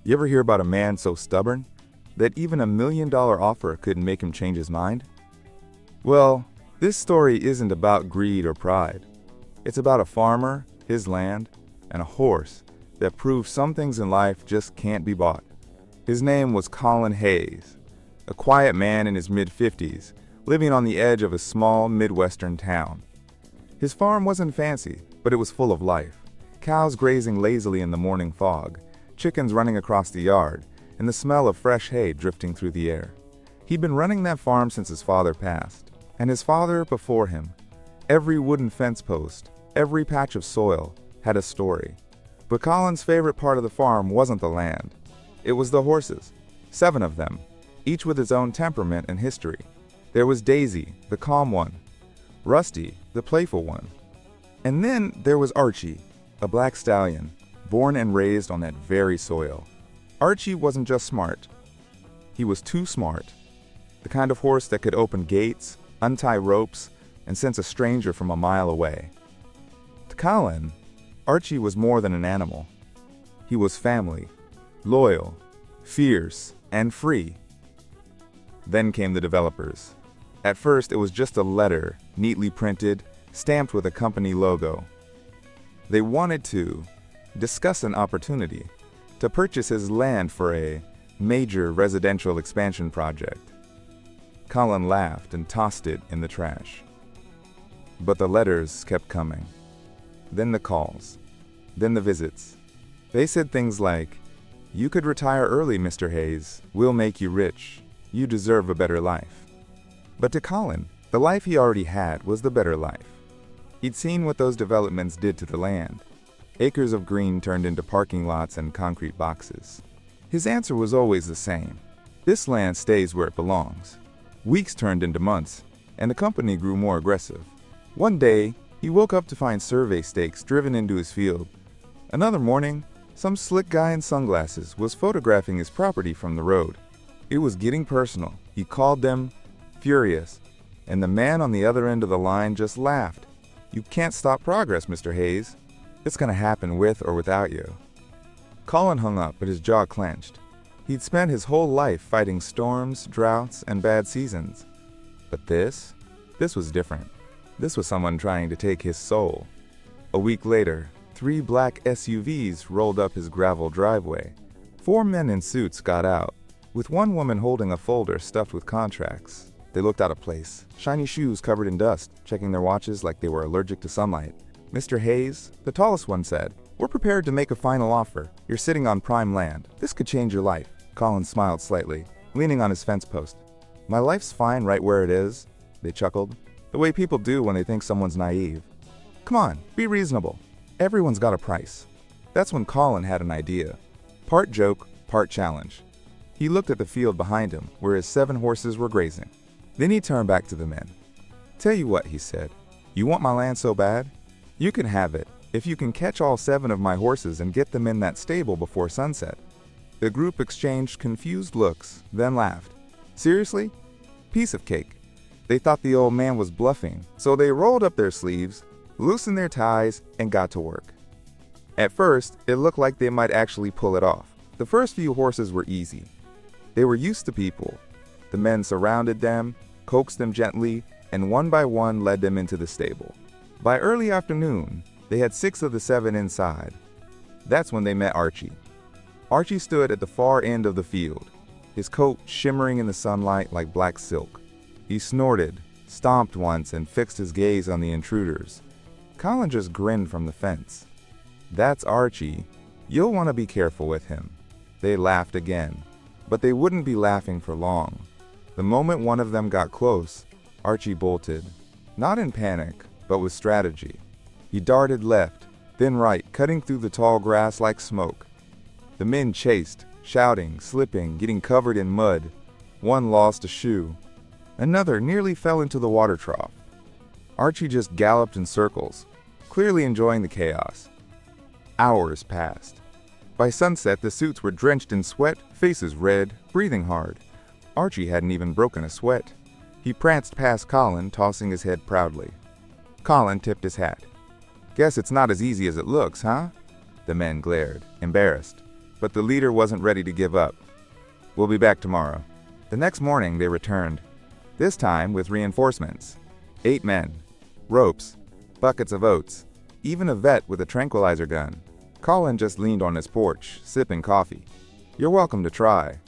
You ever hear about a man so stubborn that even $1 million offer couldn't make him change his mind? Well, this story isn't about greed or pride. It's about a farmer, his land, and a horse that proved some things in life just can't be bought. His name was Colin Hayes, a quiet man in his mid-50s, living on the edge of a small Midwestern town. His farm wasn't fancy, but it was full of life. Cows grazing lazily in the morning fog, chickens running across the yard, and the smell of fresh hay drifting through the air. He'd been running that farm since his father passed, and his father before him. Every wooden fence post, every patch of soil had a story. But Colin's favorite part of the farm wasn't the land. It was the horses, 7 of them, each with its own temperament and history. There was Daisy, the calm one, Rusty, the playful one, and then there was Archie, a black stallion, born and raised on that very soil. Archie wasn't just smart. He was too smart. The kind of horse that could open gates, untie ropes, and sense a stranger from a mile away. To Colin, Archie was more than an animal. He was family, loyal, fierce, and free. Then came the developers. At first, it was just a letter, neatly printed, stamped with a company logo. They wanted to discuss an opportunity to purchase his land for a major residential expansion project. Colin laughed and tossed it in the trash. But the letters kept coming. Then the calls. Then the visits. They said things like, "You could retire early, Mr. Hayes. We'll make you rich. You deserve a better life." But to Colin, the life he already had was the better life. He'd seen what those developments did to the land. Acres of green turned into parking lots and concrete boxes. His answer was always the same. This land stays where it belongs. Weeks turned into months, and the company grew more aggressive. One day, he woke up to find survey stakes driven into his field. Another morning, some slick guy in sunglasses was photographing his property from the road. It was getting personal. He called them, furious, and the man on the other end of the line just laughed. "You can't stop progress, Mr. Hayes. It's gonna happen with or without you." Colin hung up, but his jaw clenched. He'd spent his whole life fighting storms, droughts, and bad seasons. But this was different. This was someone trying to take his soul. A week later, 3 black SUVs rolled up his gravel driveway. 4 men in suits got out, with one woman holding a folder stuffed with contracts. They looked out of place, shiny shoes covered in dust, checking their watches like they were allergic to sunlight. "Mr. Hayes," the tallest one said, "we're prepared to make a final offer. You're sitting on prime land. This could change your life." Colin smiled slightly, leaning on his fence post. "My life's fine right where it is," they chuckled, the way people do when they think someone's naive. "Come on, be reasonable. Everyone's got a price." That's when Colin had an idea. Part joke, part challenge. He looked at the field behind him, where his 7 horses were grazing. Then he turned back to the men. "Tell you what," he said, "you want my land so bad? You can have it if you can catch all 7 of my horses and get them in that stable before sunset." The group exchanged confused looks, then laughed. Seriously? Piece of cake. They thought the old man was bluffing, so they rolled up their sleeves, loosened their ties, and got to work. At first, it looked like they might actually pull it off. The first few horses were easy. They were used to people. The men surrounded them, coaxed them gently, and one by one led them into the stable. By early afternoon, they had 6 of the 7 inside. That's when they met Archie. Archie stood at the far end of the field, his coat shimmering in the sunlight like black silk. He snorted, stomped once, and fixed his gaze on the intruders. Colin just grinned from the fence. "That's Archie. You'll want to be careful with him." They laughed again, but they wouldn't be laughing for long. The moment one of them got close, Archie bolted, not in panic, but with strategy. He darted left, then right, cutting through the tall grass like smoke. The men chased, shouting, slipping, getting covered in mud. One lost a shoe. Another nearly fell into the water trough. Archie just galloped in circles, clearly enjoying the chaos. Hours passed. By sunset, the suits were drenched in sweat, faces red, breathing hard. Archie hadn't even broken a sweat. He pranced past Colin, tossing his head proudly. Colin tipped his hat. "Guess it's not as easy as it looks, huh?" The men glared, embarrassed. but the leader wasn't ready to give up. "We'll be back tomorrow." The next morning they returned, this time with reinforcements. 8 men, ropes, buckets of oats, even a vet with a tranquilizer gun. Colin just leaned on his porch, sipping coffee. "You're welcome to try."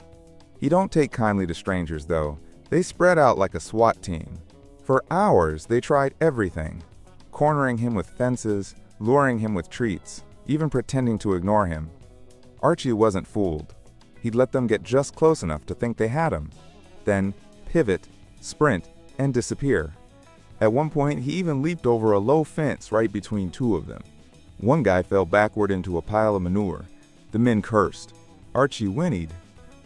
He don't take kindly to strangers, though. They spread out like a SWAT team. For hours, they tried everything, cornering him with fences, luring him with treats, even pretending to ignore him. Archie wasn't fooled. He'd let them get just close enough to think they had him, then pivot, sprint, and disappear. At one point, he even leaped over a low fence right between 2 of them. One guy fell backward into a pile of manure. The men cursed. Archie whinnied,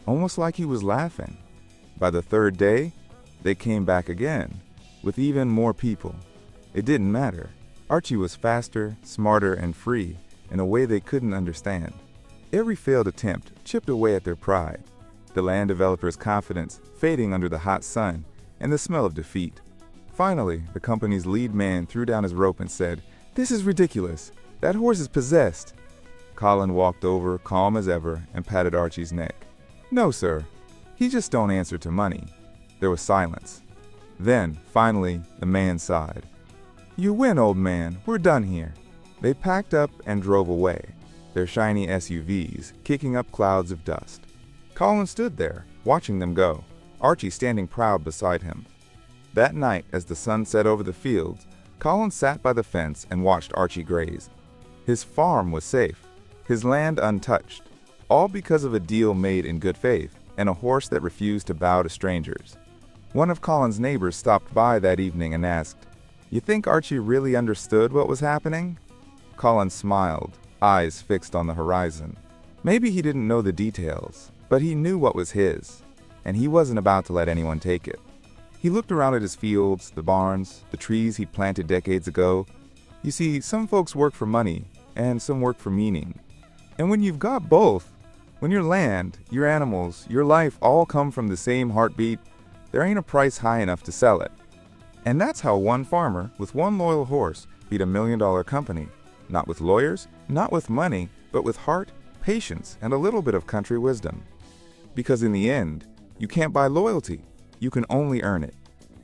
almost like he was laughing. By the 3rd day, they came back again, with even more people. It didn't matter. Archie was faster, smarter, and free in a way they couldn't understand. Every failed attempt chipped away at their pride, the land developer's confidence fading under the hot sun and the smell of defeat. Finally, the company's lead man threw down his rope and said, "This is ridiculous. That horse is possessed." Colin walked over, calm as ever, and patted Archie's neck. "No, sir. He just don't answer to money." There was silence. Then, finally, the man sighed. "You win, old man. We're done here." They packed up and drove away, their shiny SUVs kicking up clouds of dust. Colin stood there, watching them go, Archie standing proud beside him. That night, as the sun set over the fields, Colin sat by the fence and watched Archie graze. His farm was safe, his land untouched, all because of a deal made in good faith and a horse that refused to bow to strangers. One of Colin's neighbors stopped by that evening and asked, "You think Archie really understood what was happening?" Colin smiled, eyes fixed on the horizon. Maybe he didn't know the details, but he knew what was his, and he wasn't about to let anyone take it. He looked around at his fields, the barns, the trees he'd planted decades ago. You see, some folks work for money, and some work for meaning. And when you've got both, when your land, your animals, your life all come from the same heartbeat, there ain't a price high enough to sell it. And that's how one farmer with one loyal horse beat $1 million company. Not with lawyers, not with money, but with heart, patience, and a little bit of country wisdom. Because in the end, you can't buy loyalty. You can only earn it.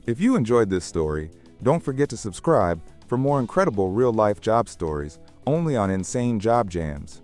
If you enjoyed this story, don't forget to subscribe for more incredible real-life job stories only on Insane Job Jams.